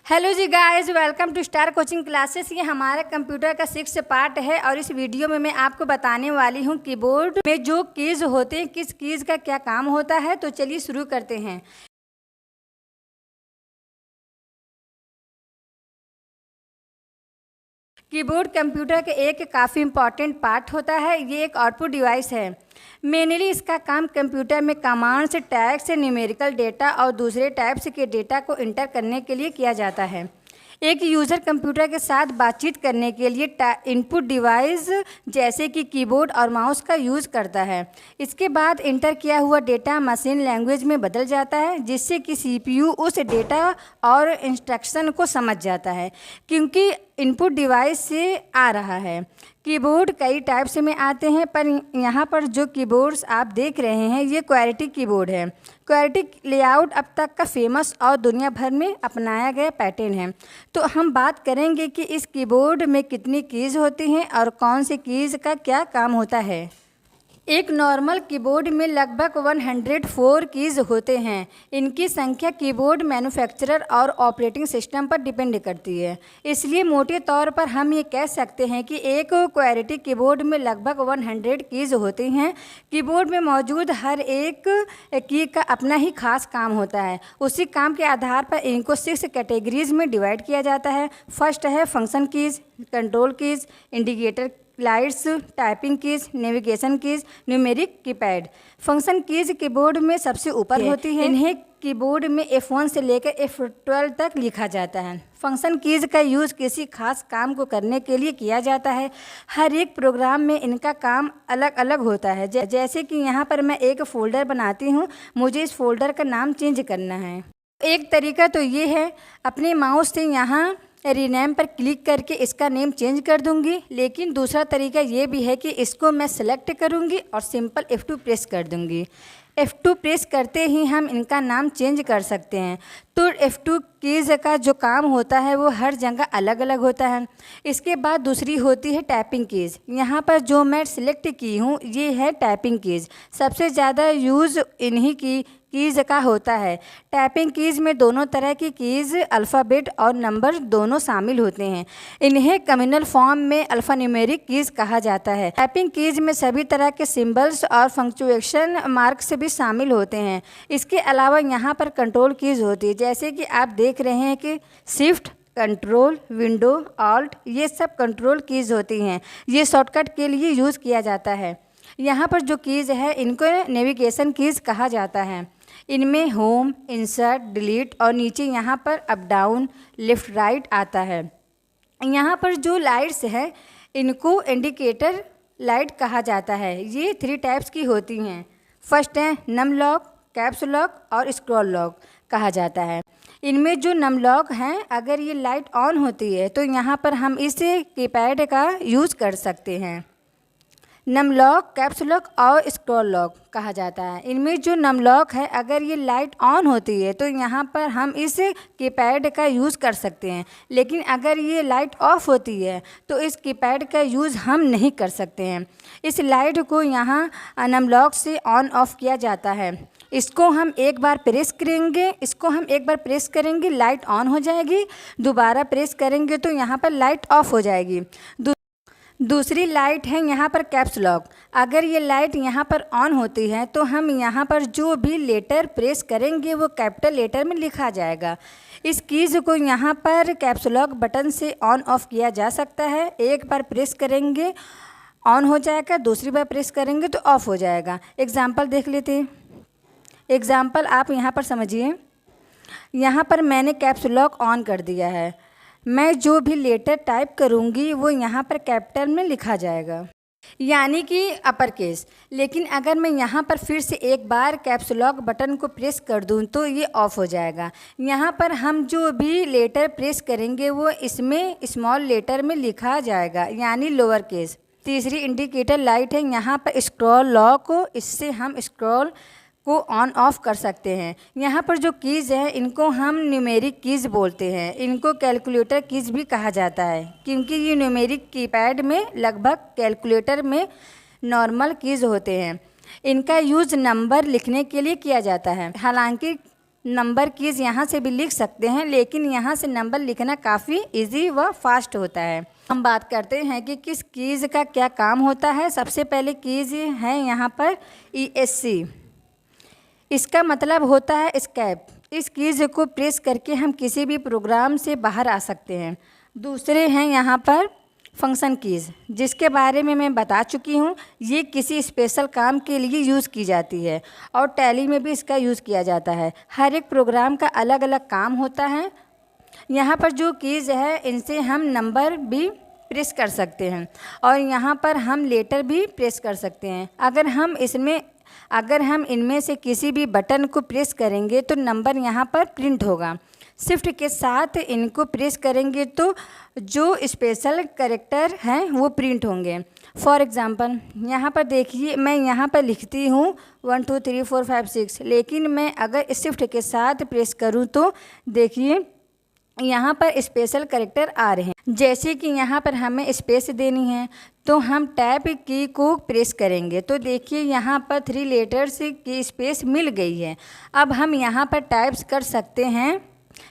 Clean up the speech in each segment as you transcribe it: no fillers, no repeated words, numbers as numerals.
Hello ji guys, welcome to Star Coaching Classes. ये हमारा computer का 6th पार्ट है और इस वीडियो में मैं आपको बताने वाली हूँ कीबोर्ड में जो कीज होते हैं, किस कीज का क्या काम होता है। तो चलिए शुरू करते हैं। कीबोर्ड कंप्यूटर के एक काफ़ी इम्पॉर्टेंट पार्ट होता है। ये एक आउटपुट डिवाइस है। मेनली इसका काम कंप्यूटर में कमांड्स, टैग्स, न्यूमेरिकल डेटा और दूसरे टाइप्स के डेटा को इंटर करने के लिए किया जाता है। एक यूज़र कंप्यूटर के साथ बातचीत करने के लिए इनपुट डिवाइस जैसे कि कीबोर्ड और माउस का यूज़ करता है। इसके बाद इंटर किया हुआ डेटा मशीन लैंग्वेज में बदल जाता है, जिससे कि सीपीयू उस डेटा और इंस्ट्रक्शन को समझ जाता है, क्योंकि इनपुट डिवाइस से आ रहा है। कीबोर्ड कई टाइप्स में आते हैं, पर यहाँ पर जो कीबोर्ड्स आप देख रहे हैं ये क्वाड्रेटिक कीबोर्ड है। क्वाड्रेटिक लेआउट अब तक का फेमस और दुनिया भर में अपनाया गया पैटर्न है। तो हम बात करेंगे कि इस कीबोर्ड में कितनी कीज़ होती हैं और कौन सी कीज़ का क्या काम होता है। एक नॉर्मल कीबोर्ड में लगभग 104 कीज़ होते हैं। इनकी संख्या कीबोर्ड मैन्युफैक्चरर और ऑपरेटिंग सिस्टम पर डिपेंड करती है। इसलिए मोटे तौर पर हम ये कह सकते हैं कि एक क्वाड्रेटिक कीबोर्ड में लगभग 100 कीज़ होती हैं। कीबोर्ड में मौजूद हर एक की का अपना ही खास काम होता है। उसी काम के आधार पर इनको 6 कैटेगरीज में डिवाइड किया जाता है। फर्स्ट है function keys, control keys, indicator lights, typing keys, navigation keys, numeric keypad. Function keys keyboard में सबसे ऊपर होती है। इन्हें कीबोर्ड में F1 से लेकर F12 तक लिखा जाता है। फंक्शन कीज का यूज़ किसी खास काम को करने के लिए किया जाता है। हर एक प्रोग्राम में इनका काम अलग अलग होता है। जैसे कि यहाँ पर मैं एक फ़ोल्डर बनाती हूँ, मुझे इस फोल्डर का नाम चेंज करना है। एक तरीका तो ये है, अपने माउस से यहाँ रीनेम पर क्लिक करके इसका नेम चेंज कर दूंगी। लेकिन दूसरा तरीका ये भी है कि इसको मैं सेलेक्ट करूंगी और सिंपल F2 प्रेस कर दूंगी। F2 प्रेस करते ही हम इनका नाम चेंज कर सकते हैं। तो F2 कीज़ का जो काम होता है वो हर जगह अलग अलग होता है। इसके बाद दूसरी होती है टाइपिंग कीज़। यहाँ पर जो मैं सिलेक्ट की हूँ ये है टाइपिंग कीज़। सबसे ज़्यादा यूज़ इन्हीं की कीज़ का होता है। टाइपिंग कीज़ में दोनों तरह की कीज़, अल्फ़ाबेट और नंबर दोनों शामिल होते हैं। इन्हें कम्युनल फॉर्म में अल्फ़ान्यूमेरिक कीज़ कहा जाता है। टाइपिंग कीज़ में सभी तरह के सिंबल्स और पंक्चुएशन मार्क्स भी शामिल होते हैं। इसके अलावा यहाँ पर कंट्रोल कीज़ होती है, जैसे कि आप देख रहे हैं कि शिफ्ट, कंट्रोल, विंडो, ऑल्ट, ये सब कंट्रोल कीज़ होती हैं। ये शॉर्टकट के लिए यूज़ किया जाता है। यहाँ पर जो कीज़ है इनको नेविगेशन कीज़ कहा जाता है। इनमें होम, इंसर्ट, डिलीट और नीचे यहाँ पर अप डाउन, लेफ़्ट राइट आता है। यहाँ पर जो लाइट्स है इनको इंडिकेटर लाइट कहा जाता है। ये 3 टाइप्स की होती हैं। फर्स्ट है नम लॉक, कैप्स लॉक और स्क्रॉल लॉक कहा जाता है। इनमें जो नम लॉक हैं, अगर ये लाइट ऑन होती है तो यहाँ पर हम इस कीपैड का यूज़ कर सकते हैं। नम लॉक, कैप्स लॉक और स्क्रॉल लॉक कहा जाता है। इनमें जो नम लॉक है, अगर ये लाइट ऑन होती है तो यहाँ पर हम इस कीपैड का यूज़ कर सकते हैं। लेकिन अगर ये लाइट ऑफ होती है तो इस कीपैड का यूज़ हम नहीं कर सकते हैं। इस लाइट को यहाँ नम लॉक से ऑन ऑफ किया जाता है। इसको हम एक बार प्रेस करेंगे, लाइट ऑन हो जाएगी। दोबारा प्रेस करेंगे तो यहाँ पर लाइट ऑफ हो जाएगी। दूसरी लाइट है यहाँ पर कैप्स लॉक। अगर ये लाइट यहाँ पर ऑन होती है तो हम यहाँ पर जो भी लेटर प्रेस करेंगे वो कैपिटल लेटर में लिखा जाएगा। इस कीज़ को यहाँ पर कैप्स लॉक बटन से ऑन ऑफ किया जा सकता है। एक बार प्रेस करेंगे ऑन हो जाएगा, दूसरी बार प्रेस करेंगे तो ऑफ हो जाएगा। एग्जाम्पल देख लेते हैं। एग्जाम्पल आप यहाँ पर समझिए। यहाँ पर मैंने कैप्स लॉक ऑन कर दिया है। मैं जो भी लेटर टाइप करूँगी वो यहाँ पर कैपिटल में लिखा जाएगा, यानी कि अपर केस। लेकिन अगर मैं यहाँ पर फिर से एक बार कैप्स लॉक बटन को प्रेस कर दूँ तो ये ऑफ हो जाएगा। यहाँ पर हम जो भी लेटर प्रेस करेंगे वो इसमें स्मॉल लेटर में लिखा जाएगा, यानी लोअर केस। तीसरी इंडिकेटर लाइट है यहाँ पर स्क्रॉल लॉक, इससे हम स्क्रॉल को ऑन ऑफ कर सकते हैं। यहाँ पर जो कीज़ है इनको हम न्यूमेरिक कीज़ बोलते हैं। इनको कैलकुलेटर कीज़ भी कहा जाता है, क्योंकि ये न्यूमेरिक कीपैड में लगभग कैलकुलेटर में नॉर्मल कीज़ होते हैं। इनका यूज़ नंबर लिखने के लिए किया जाता है। हालांकि नंबर कीज़ यहाँ से भी लिख सकते हैं, लेकिन यहाँ से नंबर लिखना काफ़ी इजी व फास्ट होता है। हम बात करते हैं कि किस कीज़ का क्या काम होता है। सबसे पहले कीज़ है यहाँ पर ESC। इसका मतलब होता है एस्केप। इस कीज़ को प्रेस करके हम किसी भी प्रोग्राम से बाहर आ सकते हैं। दूसरे हैं यहाँ पर फंक्शन कीज़, जिसके बारे में मैं बता चुकी हूँ। ये किसी स्पेशल काम के लिए यूज़ की जाती है और टैली में भी इसका यूज़ किया जाता है। हर एक प्रोग्राम का अलग अलग काम होता है। यहाँ पर जो कीज़ है इनसे हम नंबर भी प्रेस कर सकते हैं और यहाँ पर हम लेटर भी प्रेस कर सकते हैं। अगर हम इनमें से किसी भी बटन को प्रेस करेंगे तो नंबर यहाँ पर प्रिंट होगा। शिफ्ट के साथ इनको प्रेस करेंगे तो जो स्पेशल कैरेक्टर हैं वो प्रिंट होंगे। फॉर एग्ज़ाम्पल यहाँ पर देखिए, मैं यहाँ पर लिखती हूँ 1 2 3 4 5 6, लेकिन मैं अगर शिफ्ट के साथ प्रेस करूँ तो देखिए यहाँ पर स्पेशल कैरेक्टर आ रहे हैं। जैसे कि यहाँ पर हमें स्पेस देनी है तो हम टैब की को प्रेस करेंगे तो देखिए यहाँ पर 3 लेटर्स की स्पेस मिल गई है। अब हम यहाँ पर टाइप्स कर सकते हैं,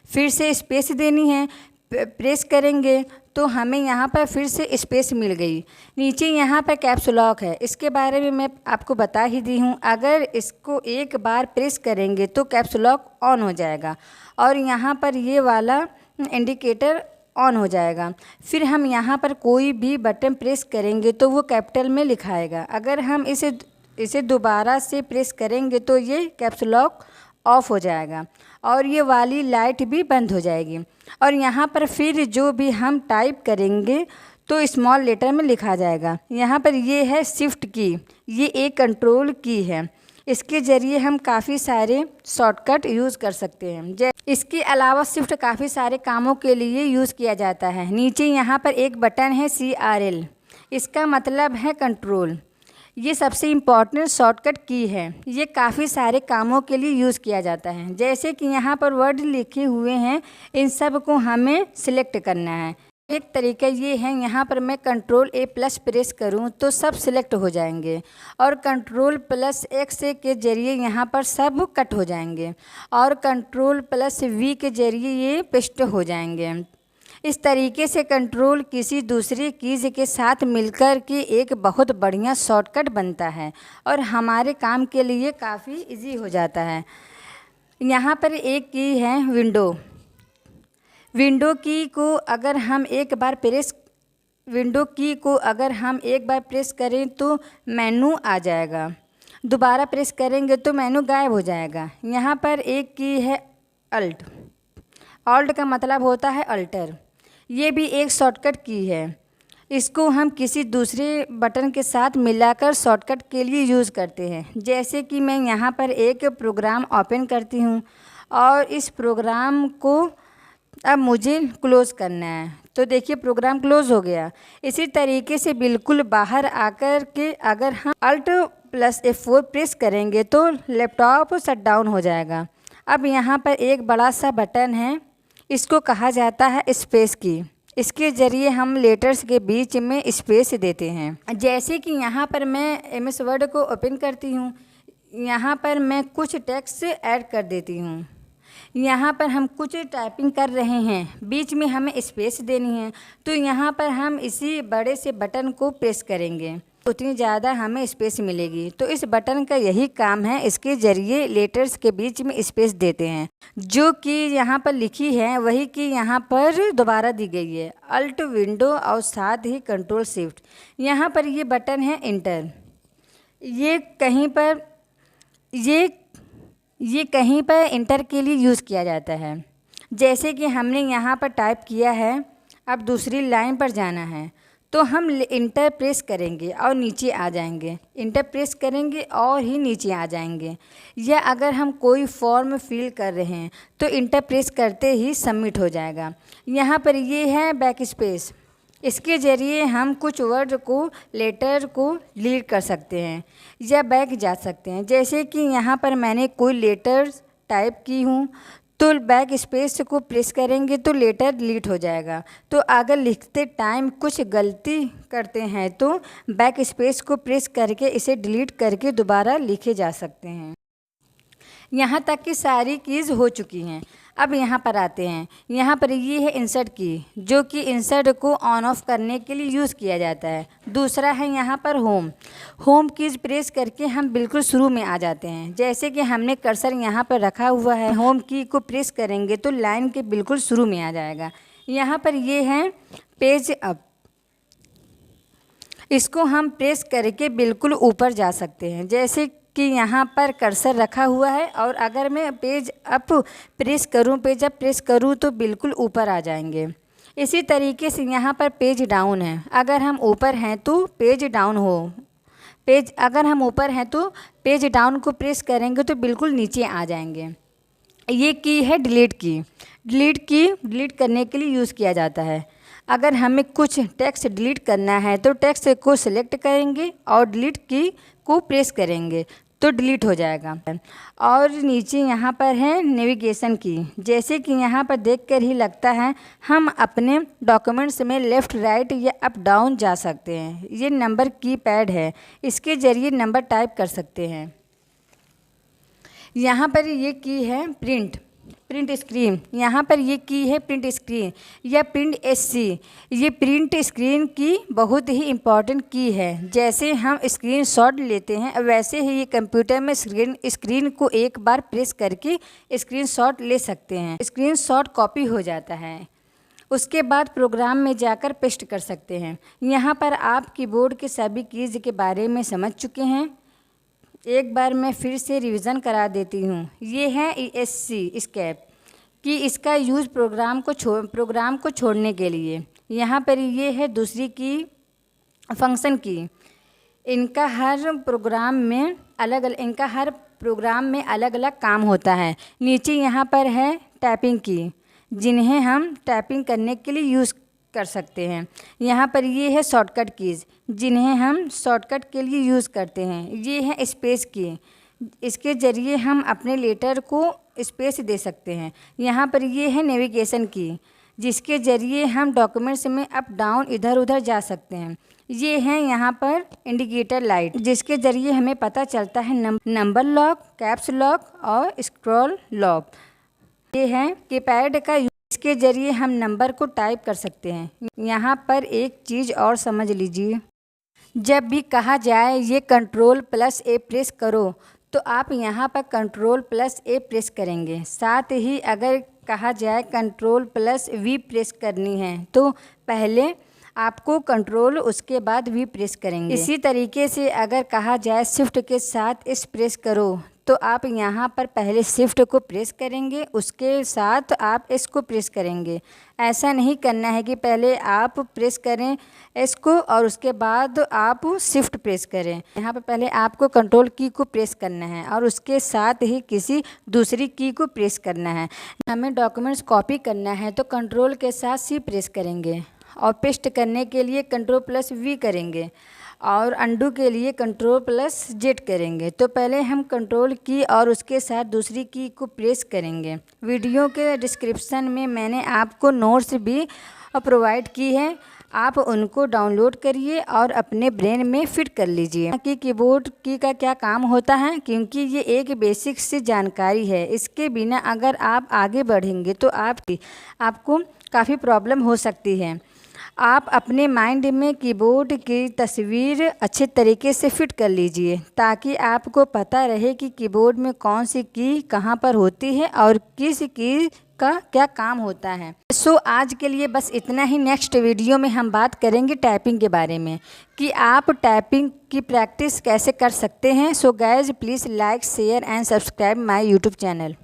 फिर से स्पेस देनी है, प्रेस करेंगे तो हमें यहाँ पर फिर से स्पेस मिल गई। नीचे यहाँ पर कैप्स लॉक है, इसके बारे में मैं आपको बता ही दी हूँ। अगर इसको एक बार प्रेस करेंगे तो कैप्स लॉक ऑन हो जाएगा और यहाँ पर ये वाला इंडिकेटर ऑन हो जाएगा। फिर हम यहाँ पर कोई भी बटन प्रेस करेंगे तो वो कैपिटल में लिखाएगा। अगर हम इसे दोबारा से प्रेस करेंगे तो ये कैप्स लॉक ऑफ हो जाएगा और ये वाली लाइट भी बंद हो जाएगी। और यहाँ पर फिर जो भी हम टाइप करेंगे तो स्मॉल लेटर में लिखा जाएगा। यहाँ पर ये है शिफ्ट की, ये एक कंट्रोल की है। इसके ज़रिए हम काफ़ी सारे शॉर्टकट यूज़ कर सकते हैं। इसके अलावा शिफ्ट काफ़ी सारे कामों के लिए यूज़ किया जाता है। नीचे यहाँ पर एक बटन है CRL, इसका मतलब है कंट्रोल। ये सबसे इम्पॉर्टेंट शॉर्टकट की है। ये काफ़ी सारे कामों के लिए यूज़ किया जाता है। जैसे कि यहाँ पर वर्ड लिखे हुए हैं, इन सब को हमें सिलेक्ट करना है। एक तरीका ये है, यहाँ पर मैं Ctrl+A+ प्रेस करूँ तो सब सिलेक्ट हो जाएंगे और Ctrl+X के ज़रिए यहाँ पर सब कट हो जाएंगे और Ctrl+V के ज़रिए ये पेस्ट हो जाएंगे। इस तरीके से कंट्रोल किसी दूसरी कीज़ के साथ मिलकर के एक बहुत बढ़िया शॉर्टकट बनता है और हमारे काम के लिए काफ़ी इजी हो जाता है। यहाँ पर एक की है विंडो की को अगर हम एक बार प्रेस करें तो मेनू आ जाएगा, दोबारा प्रेस करेंगे तो मेनू गायब हो जाएगा। यहाँ पर एक की है ऑल्ट का मतलब होता है अल्टर। ये भी एक शॉर्टकट की है, इसको हम किसी दूसरे बटन के साथ मिलाकर शॉर्टकट के लिए यूज़ करते हैं। जैसे कि मैं यहाँ पर एक प्रोग्राम ओपन करती हूँ और इस प्रोग्राम को अब मुझे क्लोज़ करना है तो देखिए प्रोग्राम क्लोज़ हो गया। इसी तरीके से बिल्कुल बाहर आकर के अगर हम Alt+F4 प्रेस करेंगे तो लैपटॉप शट डाउन हो जाएगा। अब यहाँ पर एक बड़ा सा बटन है, इसको कहा जाता है स्पेस की। इसके ज़रिए हम लेटर्स के बीच में स्पेस देते हैं। जैसे कि यहाँ पर मैं MS वर्ड को ओपन करती हूँ, यहाँ पर मैं कुछ टेक्स्ट ऐड कर देती हूँ। यहाँ पर हम कुछ टाइपिंग कर रहे हैं, बीच में हमें स्पेस देनी है तो यहाँ पर हम इसी बड़े से बटन को प्रेस करेंगे, उतनी ज़्यादा हमें स्पेस मिलेगी। तो इस बटन का यही काम है, इसके ज़रिए लेटर्स के बीच में स्पेस देते हैं। जो कि यहाँ पर लिखी है वही कि यहाँ पर दोबारा दी गई है, अल्ट विंडो और साथ ही Ctrl+Shift। यहाँ पर ये बटन है इंटर, ये कहीं पर इंटर के लिए यूज़ किया जाता है। जैसे कि हमने यहाँ पर टाइप किया है, अब दूसरी लाइन पर जाना है तो हम इंटर प्रेस करेंगे और नीचे आ जाएंगे, इंटर प्रेस करेंगे और ही नीचे आ जाएंगे। या अगर हम कोई फॉर्म फिल कर रहे हैं तो इंटर प्रेस करते ही सबमिट हो जाएगा। यहाँ पर ये है बैक स्पेस, इसके ज़रिए हम कुछ वर्ड को लेटर को डिलीट कर सकते हैं या बैक जा सकते हैं। जैसे कि यहाँ पर मैंने कोई लेटर टाइप की हूँ तो बैक स्पेस को प्रेस करेंगे तो लेटर डिलीट हो जाएगा। तो अगर लिखते टाइम कुछ गलती करते हैं तो बैक स्पेस को प्रेस करके इसे डिलीट करके दोबारा लिखे जा सकते हैं। यहाँ तक कि सारी कीज़ हो चुकी हैं। अब यहाँ पर आते हैं, यहाँ पर ये है इंसर्ट की, जो कि इंसर्ट को ऑन ऑफ करने के लिए यूज़ किया जाता है। दूसरा है यहाँ पर होम कीज़ प्रेस करके हम बिल्कुल शुरू में आ जाते हैं। जैसे कि हमने कर्सर यहाँ पर रखा हुआ है, होम की को प्रेस करेंगे तो लाइन के बिल्कुल शुरू में आ जाएगा। यहाँ पर ये है पेज अप, इसको हम प्रेस करके बिल्कुल ऊपर जा सकते हैं। जैसे कि यहाँ पर कर्सर रखा हुआ है और अगर मैं पेज अप प्रेस करूँ तो बिल्कुल ऊपर आ जाएंगे। इसी तरीके से यहाँ पर पेज डाउन है, अगर हम ऊपर हैं तो पेज डाउन अगर हम ऊपर हैं तो पेज डाउन को प्रेस करेंगे तो बिल्कुल नीचे आ जाएंगे। ये की है डिलीट करने के लिए यूज़ किया जाता है। अगर हमें कुछ टेक्स्ट डिलीट करना है तो टेक्स्ट को सिलेक्ट करेंगे और डिलीट की को प्रेस करेंगे तो डिलीट हो जाएगा। और नीचे यहाँ पर है नेविगेशन की, जैसे कि यहाँ पर देखकर ही लगता है हम अपने डॉक्यूमेंट्स में लेफ़्ट राइट या अप डाउन जा सकते हैं। ये नंबर की पैड है, इसके ज़रिए नंबर टाइप कर सकते हैं। यहाँ पर ये की है प्रिंट स्क्रीन, यहाँ पर ये की है प्रिंट स्क्रीन या प्रिंट एससी। ये प्रिंट स्क्रीन की बहुत ही इम्पॉर्टेंट की है। जैसे हम स्क्रीनशॉट लेते हैं वैसे ही ये कंप्यूटर में स्क्रीन को एक बार प्रेस करके स्क्रीनशॉट ले सकते हैं। स्क्रीनशॉट कॉपी हो जाता है, उसके बाद प्रोग्राम में जाकर पेस्ट कर सकते हैं। यहाँ पर आप कीबोर्ड के सभी कीज़ के बारे में समझ चुके हैं। एक बार मैं फिर से रिवीजन करा देती हूँ। ये है ESC एस्केप कि इसका यूज़ प्रोग्राम को छोड़ने के लिए। यहाँ पर ये है दूसरी की फंक्शन की। इनका हर प्रोग्राम में अलग अलग काम होता है। नीचे यहाँ पर है टाइपिंग की, जिन्हें हम टाइपिंग करने के लिए यूज़ कर सकते हैं। यहाँ पर ये है शॉर्टकट कीज़, जिन्हें हम शॉर्टकट के लिए यूज़ करते हैं। ये है स्पेस की, इसके ज़रिए हम अपने लेटर को स्पेस दे सकते हैं। यहाँ पर ये है नेविगेशन की, जिसके ज़रिए हम डॉक्यूमेंट्स में अप डाउन इधर उधर जा सकते हैं। ये है यहाँ पर इंडिकेटर लाइट, जिसके ज़रिए हमें पता चलता है नंबर लॉक, कैप्स लॉक और स्क्रॉल लॉक। ये है कीपैड का, इसके ज़रिए हम नंबर को टाइप कर सकते हैं। यहाँ पर एक चीज़ और समझ लीजिए, जब भी कहा जाए ये Ctrl+A प्रेस करो तो आप यहाँ पर Ctrl+A प्रेस करेंगे। साथ ही अगर कहा जाए Ctrl+V प्रेस करनी है तो पहले आपको कंट्रोल उसके बाद V प्रेस करेंगे। इसी तरीके से अगर कहा जाए शिफ्ट के साथ इस प्रेस करो तो आप यहाँ पर पहले शिफ्ट को प्रेस करेंगे, उसके साथ आप इसको प्रेस करेंगे। ऐसा नहीं करना है कि पहले आप प्रेस करें इसको और उसके बाद आप शिफ्ट प्रेस करें। यहाँ पर पहले आपको कंट्रोल की को प्रेस करना है और उसके साथ ही किसी दूसरी की को प्रेस करना है। हमें डॉक्यूमेंट्स कॉपी करना है तो कंट्रोल के साथ C प्रेस करेंगे और पेस्ट करने के लिए Ctrl+V करेंगे और अंडू के लिए Ctrl+Z करेंगे। तो पहले हम कंट्रोल की और उसके साथ दूसरी की को प्रेस करेंगे। वीडियो के डिस्क्रिप्शन में मैंने आपको नोट्स भी प्रोवाइड की है, आप उनको डाउनलोड करिए और अपने ब्रेन में फिट कर लीजिए कि कीबोर्ड की का क्या काम होता है, क्योंकि ये एक बेसिक सी जानकारी है। इसके बिना अगर आप आगे बढ़ेंगे तो आपको काफ़ी प्रॉब्लम हो सकती है। आप अपने माइंड में कीबोर्ड की तस्वीर अच्छे तरीके से फिट कर लीजिए ताकि आपको पता रहे कि कीबोर्ड में कौन सी की कहाँ पर होती है और किस की का क्या काम होता है। सो आज के लिए बस इतना ही। नेक्स्ट वीडियो में हम बात करेंगे टाइपिंग के बारे में कि आप टाइपिंग की प्रैक्टिस कैसे कर सकते हैं। So guys please like share and subscribe my YouTube channel.